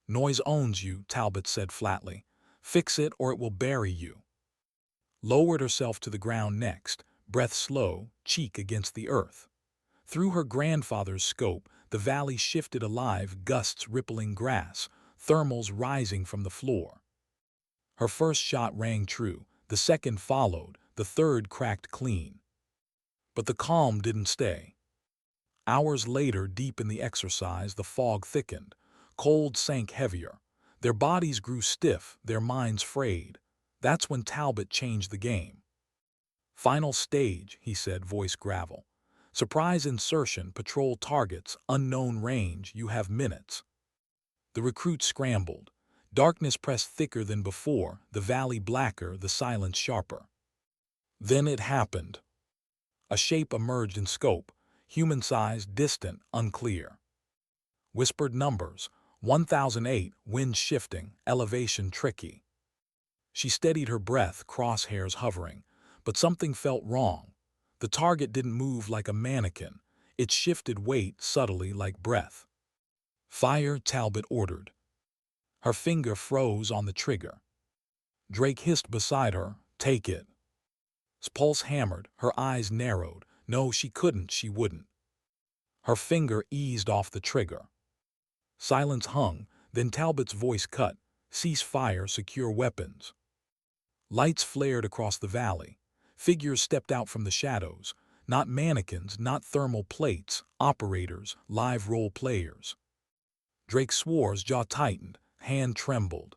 Noise owns you, Talbot said flatly. Fix it or it will bury you. Lowered herself to the ground next, breath slow, cheek against the earth. Through her grandfather's scope, the valley shifted alive, gusts rippling grass, thermals rising from the floor. Her first shot rang true, the second followed, the third cracked clean. But the calm didn't stay. Hours later, deep in the exercise, the fog thickened. Cold sank heavier. Their bodies grew stiff, their minds frayed. That's when Talbot changed the game. "Final stage," he said, voice gravel. "Surprise insertion, patrol targets, unknown range, you have minutes." The recruits scrambled. Darkness pressed thicker than before, the valley blacker, the silence sharper. Then it happened. A shape emerged in scope, human-sized, distant, unclear. Whispered numbers, 1008, wind shifting, elevation tricky. She steadied her breath, crosshairs hovering, but something felt wrong. The target didn't move like a mannequin. It shifted weight subtly like breath. "Fire," Talbot ordered. Her finger froze on the trigger. Drake hissed beside her, "Take it." His pulse hammered, her eyes narrowed. No, she couldn't, she wouldn't. Her finger eased off the trigger. Silence hung, then Talbot's voice cut, "Cease fire, secure weapons." Lights flared across the valley. Figures stepped out from the shadows. Not mannequins, not thermal plates, operators, live role players. Drake swore, his jaw tightened, hand trembled.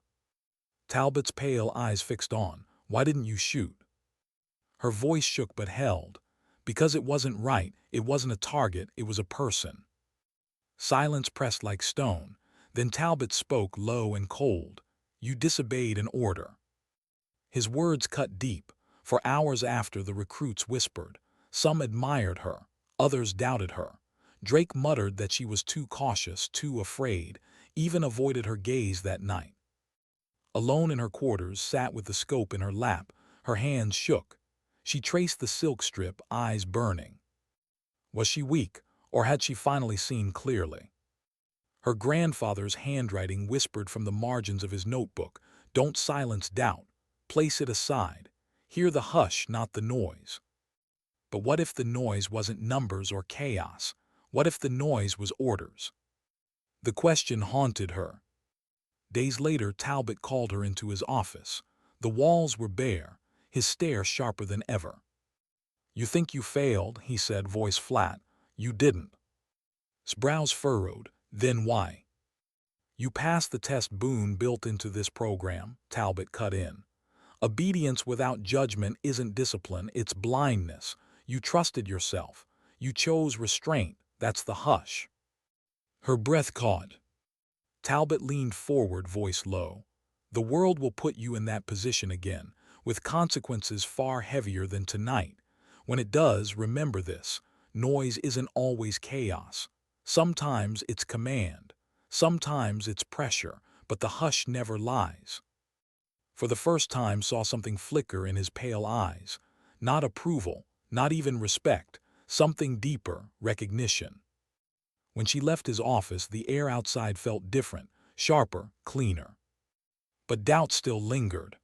Talbot's pale eyes fixed on, "Why didn't you shoot?" Her voice shook but held. "Because it wasn't right, it wasn't a target, it was a person." Silence pressed like stone. Then Talbot spoke low and cold, "You disobeyed an order." His words cut deep. For hours after, the recruits whispered. Some admired her, others doubted her. Drake muttered that she was too cautious, too afraid, even avoided her gaze that night. Alone in her quarters, sat with the scope in her lap, her hands shook. She traced the silk strip, eyes burning. Was she weak, or had she finally seen clearly? Her grandfather's handwriting whispered from the margins of his notebook, "Don't silence doubt. Place it aside. Hear the hush, not the noise." But what if the noise wasn't numbers or chaos? What if the noise was orders? The question haunted her. Days later, Talbot called her into his office. The walls were bare, his stare sharper than ever. "You think you failed," he said, voice flat. "You didn't." His brows furrowed. "Then why?" "You passed the test Boone built into this program," Talbot cut in. "Obedience without judgment isn't discipline, it's blindness. You trusted yourself. You chose restraint. That's the hush." Her breath caught. Talbot leaned forward, voice low. "The world will put you in that position again, with consequences far heavier than tonight. When it does, remember this. Noise isn't always chaos. Sometimes it's command. Sometimes it's pressure, but the hush never lies." For the first time, saw something flicker in his pale eyes. Not approval, not even respect, something deeper, recognition. When she left his office, the air outside felt different, sharper, cleaner. But doubt still lingered.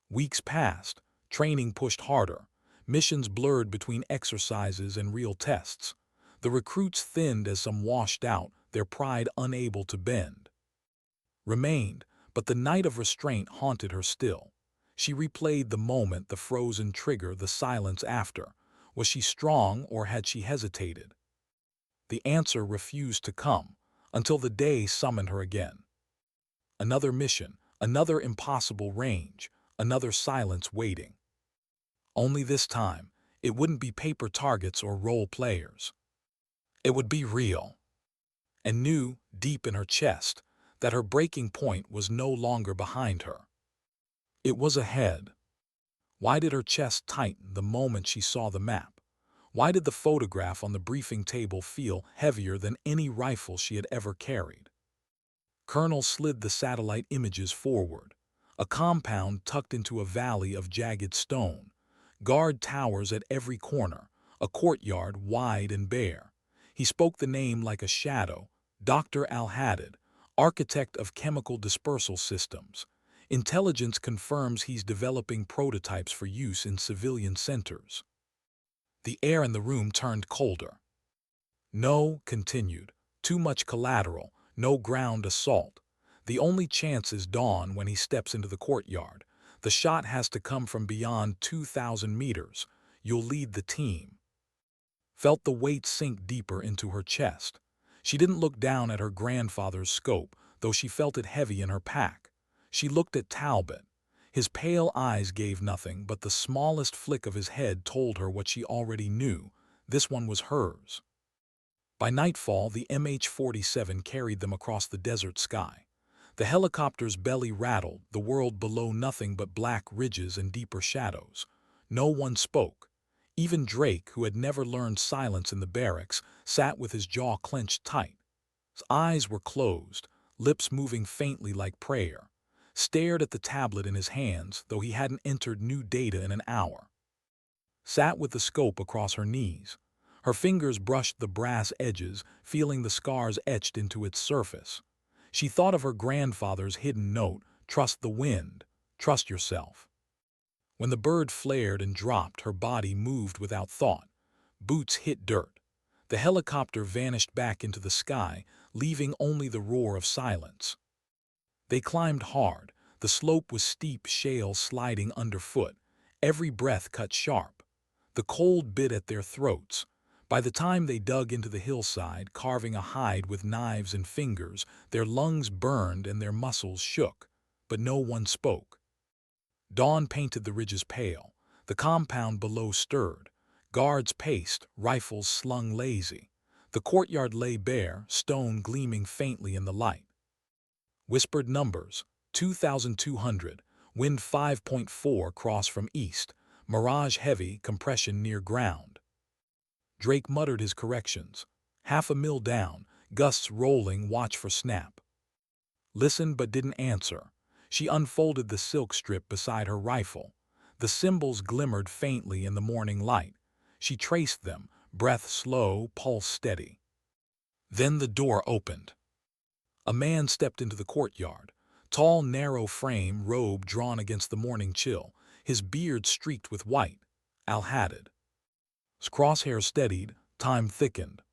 Weeks passed, training pushed harder, missions blurred between exercises and real tests. The recruits thinned as some washed out, their pride unable to bend. Remained, but the night of restraint haunted her still. She replayed the moment, the frozen trigger, the silence after. Was she strong, or had she hesitated? The answer refused to come, until the day summoned her again. Another mission, another impossible range, another silence waiting. Only this time, it wouldn't be paper targets or role players. It would be real. And knew, deep in her chest, that her breaking point was no longer behind her. It was ahead. Why did her chest tighten the moment she saw the map? Why did the photograph on the briefing table feel heavier than any rifle she had ever carried? Colonel slid the satellite images forward. A compound tucked into a valley of jagged stone. Guard towers at every corner. A courtyard wide and bare. He spoke the name like a shadow. Dr. Al-Haddad, architect of chemical dispersal systems. Intelligence confirms he's developing prototypes for use in civilian centers. The air in the room turned colder. "No," continued, "too much collateral, no ground assault. The only chance is Dawn when he steps into the courtyard. The shot has to come from beyond 2,000 meters. You'll lead the team. Felt the weight sink deeper into her chest. She didn't look down at her grandfather's scope, though she felt it heavy in her pack. She looked at Talbot. His pale eyes gave nothing, but the smallest flick of his head told her what she already knew. This one was hers. By nightfall, the MH-47 carried them across the desert sky. The helicopter's belly rattled, the world below nothing but black ridges and deeper shadows. No one spoke. Even Drake, who had never learned silence in the barracks, sat with his jaw clenched tight. His eyes were closed, lips moving faintly like prayer. Stared at the tablet in his hands, though he hadn't entered new data in an hour. Sat with the scope across her knees. Her fingers brushed the brass edges, feeling the scars etched into its surface. She thought of her grandfather's hidden note, "Trust the wind, trust yourself." When the bird flared and dropped, her body moved without thought. Boots hit dirt. The helicopter vanished back into the sky, leaving only the roar of silence. They climbed hard. The slope was steep shale sliding underfoot. Every breath cut sharp. The cold bit at their throats. By the time they dug into the hillside, carving a hide with knives and fingers, their lungs burned and their muscles shook. But no one spoke. Dawn painted the ridges pale. The compound below stirred. Guards paced, rifles slung lazy. The courtyard lay bare, stone gleaming faintly in the light. Whispered numbers, 2,200, wind 5.4 cross from east, mirage heavy, compression near ground. Drake muttered his corrections. 1/2 mil down, gusts rolling, watch for snap. Listened but didn't answer. She unfolded the silk strip beside her rifle. The symbols glimmered faintly in the morning light. She traced them, breath slow, pulse steady. Then the door opened. A man stepped into the courtyard. Tall, narrow frame, robe drawn against the morning chill, his beard streaked with white. Al-Haddad. His crosshairs steadied, time thickened.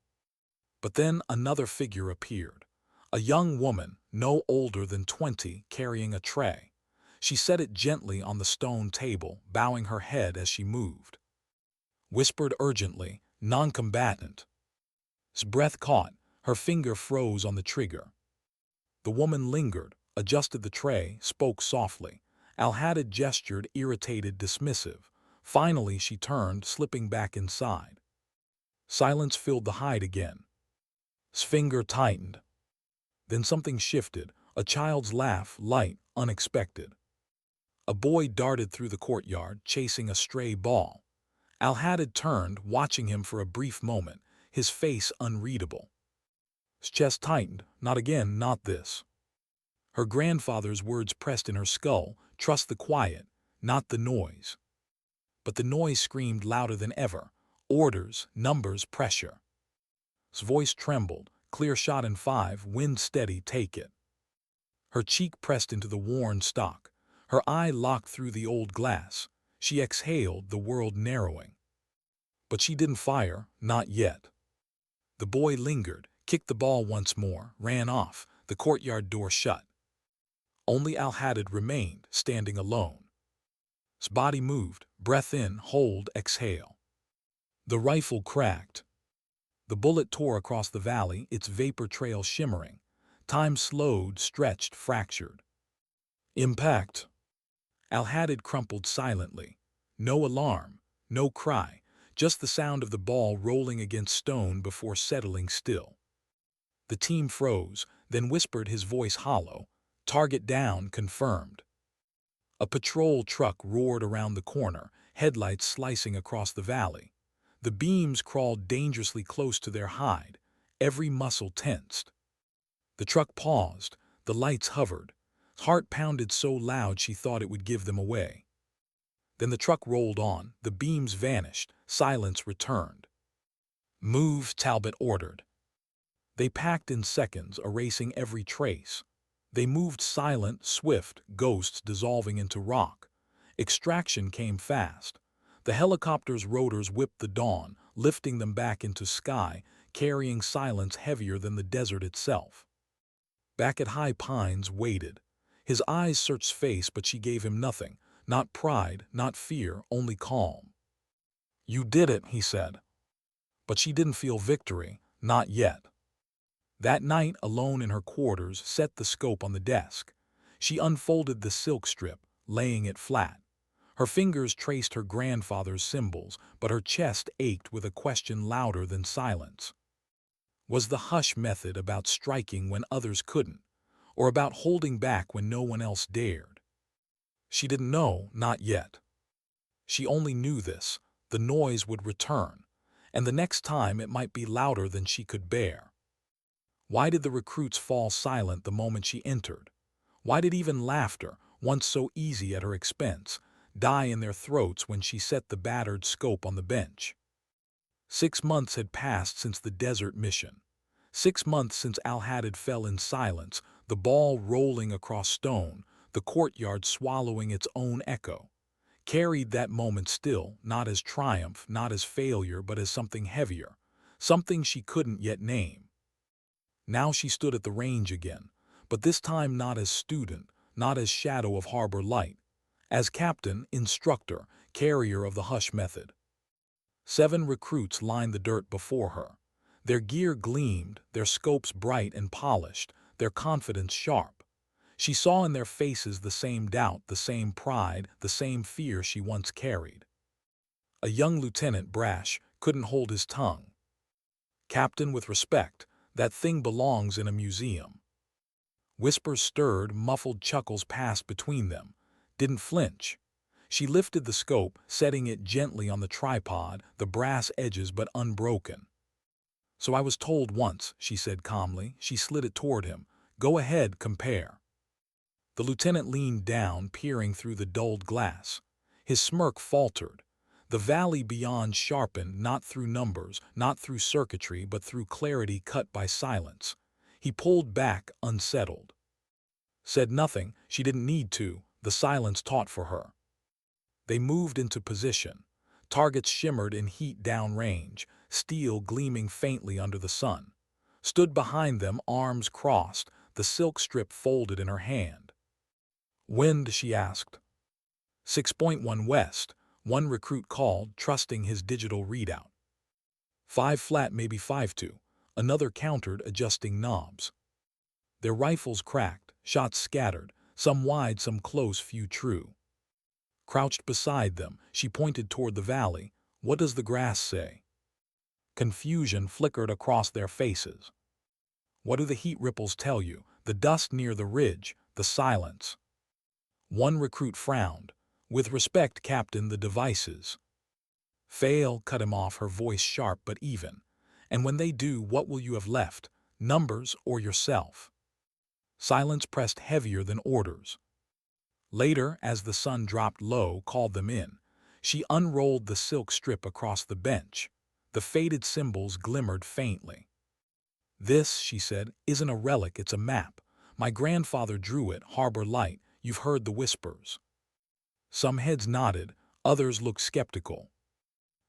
But then another figure appeared. A young woman, no older than 20, carrying a tray. She set it gently on the stone table, bowing her head as she moved. Whispered urgently, "Non-combatant." His breath caught, her finger froze on the trigger. The woman lingered, adjusted the tray, spoke softly. Al-Haddad gestured, irritated, dismissive. Finally she turned, slipping back inside. Silence filled the hide again. His finger tightened. Then something shifted, a child's laugh, light, unexpected. A boy darted through the courtyard, chasing a stray ball. Al-Haddad turned, watching him for a brief moment, his face unreadable. His chest tightened. Not again, not this. Her grandfather's words pressed in her skull, "Trust the quiet, not the noise." But the noise screamed louder than ever. Orders, numbers, pressure. His voice trembled. "Clear shot in 5, wind steady, take it." Her cheek pressed into the worn stock. Her eye locked through the old glass. She exhaled, the world narrowing. But she didn't fire, not yet. The boy lingered, kicked the ball once more, ran off, the courtyard door shut. Only Al-Haddad remained, standing alone. His body moved, breath in, hold, exhale. The rifle cracked. The bullet tore across the valley, its vapor trail shimmering. Time slowed, stretched, fractured. Impact. Al-Haddad crumpled silently. No alarm, no cry, just the sound of the ball rolling against stone before settling still. The team froze, then whispered, his voice hollow. "Target down, confirmed." A patrol truck roared around the corner, headlights slicing across the valley. The beams crawled dangerously close to their hide, every muscle tensed. The truck paused, the lights hovered. Heart pounded so loud she thought it would give them away. Then the truck rolled on, the beams vanished, silence returned. "Move," Talbot ordered. They packed in seconds, erasing every trace. They moved silent, swift, ghosts dissolving into rock. Extraction came fast. The helicopter's rotors whipped the dawn, lifting them back into sky, carrying silence heavier than the desert itself. back at High Pines, waited. His eyes searched space, but she gave him nothing. Not pride, not fear, only calm. "You did it," he said. But she didn't feel victory, not yet. That night, alone in her quarters, set the scope on the desk. She unfolded the silk strip, laying it flat. Her fingers traced her grandfather's symbols, but her chest ached with a question louder than silence. Was the hush method about striking when others couldn't, or about holding back when no one else dared? She didn't know, not yet. She only knew this: the noise would return, and the next time it might be louder than she could bear. Why did the recruits fall silent the moment she entered? Why did even laughter, once so easy at her expense, die in their throats when she set the battered scope on the bench? 6 months had passed since the desert mission. 6 months since Al-Haddad fell in silence, the ball rolling across stone, the courtyard swallowing its own echo. Carried that moment still, not as triumph, not as failure, but as something heavier, something she couldn't yet name. Now she stood at the range again, but this time not as student, not as shadow of Harbor Light, as captain, instructor, carrier of the hush method. 7 recruits lined the dirt before her. Their gear gleamed, their scopes bright and polished, their confidence sharp. She saw in their faces the same doubt, the same pride, the same fear she once carried. A young lieutenant, brash, couldn't hold his tongue. "Captain, with respect, that thing belongs in a museum." Whispers stirred, muffled chuckles passed between them. Didn't flinch. She lifted the scope, setting it gently on the tripod, the brass edges but unbroken. "So I was told once," she said calmly. She slid it toward him. "Go ahead, compare." The lieutenant leaned down, peering through the dulled glass. His smirk faltered. The valley beyond sharpened, not through numbers, not through circuitry, but through clarity cut by silence. He pulled back, unsettled. Said nothing. She didn't need to. The silence taught for her. They moved into position. Targets shimmered in heat downrange, steel gleaming faintly under the sun. Stood behind them, arms crossed, the silk strip folded in her hand. "Wind?" she asked. 6.1 west, one recruit called, trusting his digital readout. 5 flat, maybe 5-2. Another countered, adjusting knobs. Their rifles cracked, shots scattered, some wide, some close, few true. Crouched beside them, she pointed toward the valley. "What does the grass say?" Confusion flickered across their faces. "What do the heat ripples tell you? The dust near the ridge, the silence." One recruit frowned. "With respect, Captain, the devices." "Fail," cut him off, her voice sharp but even. "And when they do, what will you have left? Numbers or yourself?" Silence pressed heavier than orders. Later, as the sun dropped low, called them in. She unrolled the silk strip across the bench. The faded symbols glimmered faintly. "This," she said, "isn't a relic, it's a map. My grandfather drew it, Harbor Light. You've heard the whispers." Some heads nodded, others looked skeptical.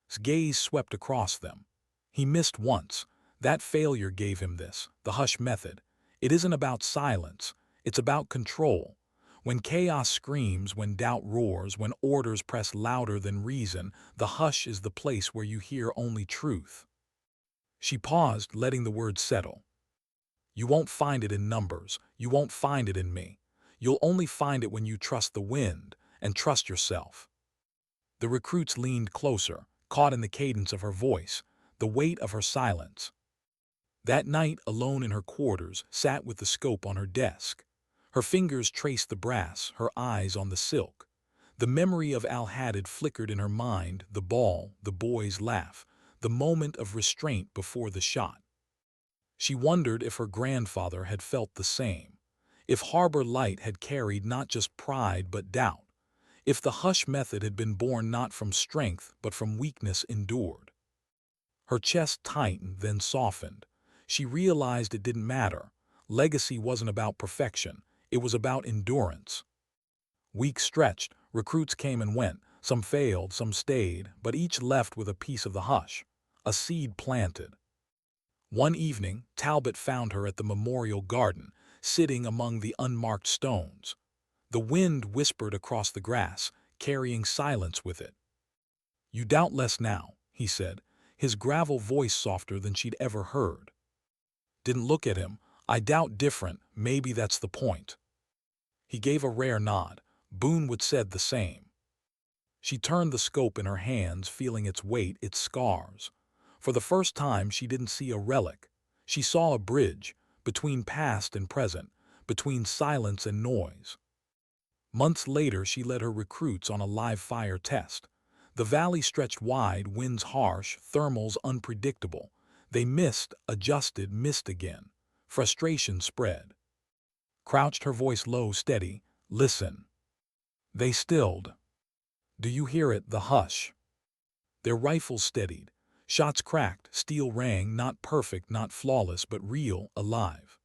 His gaze swept across them. He missed once. That failure gave him this, the hush method. It isn't about silence, it's about control. When chaos screams, when doubt roars, when orders press louder than reason, the hush is the place where you hear only truth. She paused, letting the words settle. "You won't find it in numbers. You won't find it in me. You'll only find it when you trust the wind and trust yourself." The recruits leaned closer, caught in the cadence of her voice, the weight of her silence. That night, alone in her quarters, sat with the scope on her desk. Her fingers traced the brass, her eyes on the silk. The memory of Al-Haddad flickered in her mind, the ball, the boy's laugh, the moment of restraint before the shot. She wondered if her grandfather had felt the same, if Harbor Light had carried not just pride but doubt, if the hush method had been born not from strength but from weakness endured. Her chest tightened, then softened. She realized it didn't matter. Legacy wasn't about perfection. It was about endurance. Weeks stretched, recruits came and went. Some failed, some stayed, but each left with a piece of the hush, a seed planted. One evening, Talbot found her at the memorial garden, sitting among the unmarked stones. The wind whispered across the grass, carrying silence with it. "You doubt less now," he said, his gravel voice softer than she'd ever heard. "Didn't look at him. I doubt different, maybe that's the point." He gave a rare nod. Boone would said the same. She turned the scope in her hands, feeling its weight, its scars. For the first time she didn't see a relic. She saw a bridge, between past and present, between silence and noise. Months later she led her recruits on a live fire test. The valley stretched wide, winds harsh, thermals unpredictable. They missed, adjusted, missed again. Frustration spread. Crouched, her voice low, steady. "Listen." They stilled. "Do you hear it, the hush?" Their rifles steadied. Shots cracked, steel rang, not perfect, not flawless, but real, alive.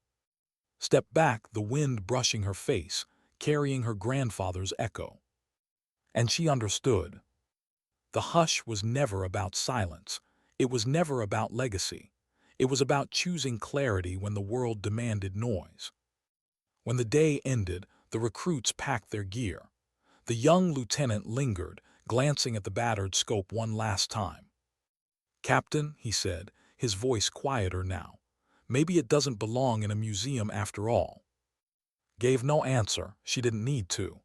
Step back, the wind brushing her face, carrying her grandfather's echo. And she understood. The hush was never about silence. It was never about legacy. It was about choosing clarity when the world demanded noise. When the day ended, the recruits packed their gear. The young lieutenant lingered, glancing at the battered scope one last time. "Captain," he said, his voice quieter now, "maybe it doesn't belong in a museum after all." Gave no answer. She didn't need to.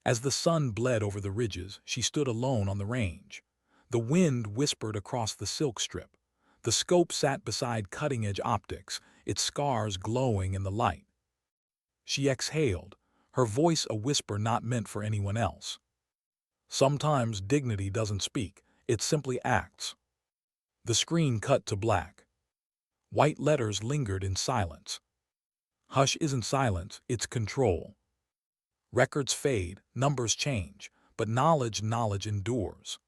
As the sun bled over the ridges, she stood alone on the range. The wind whispered across the silk strip. The scope sat beside cutting-edge optics, its scars glowing in the light. She exhaled, her voice a whisper not meant for anyone else. "Sometimes dignity doesn't speak, it simply acts." The screen cut to black. White letters lingered in silence. Hush isn't silence, it's control. Records fade, numbers change, but knowledge endures.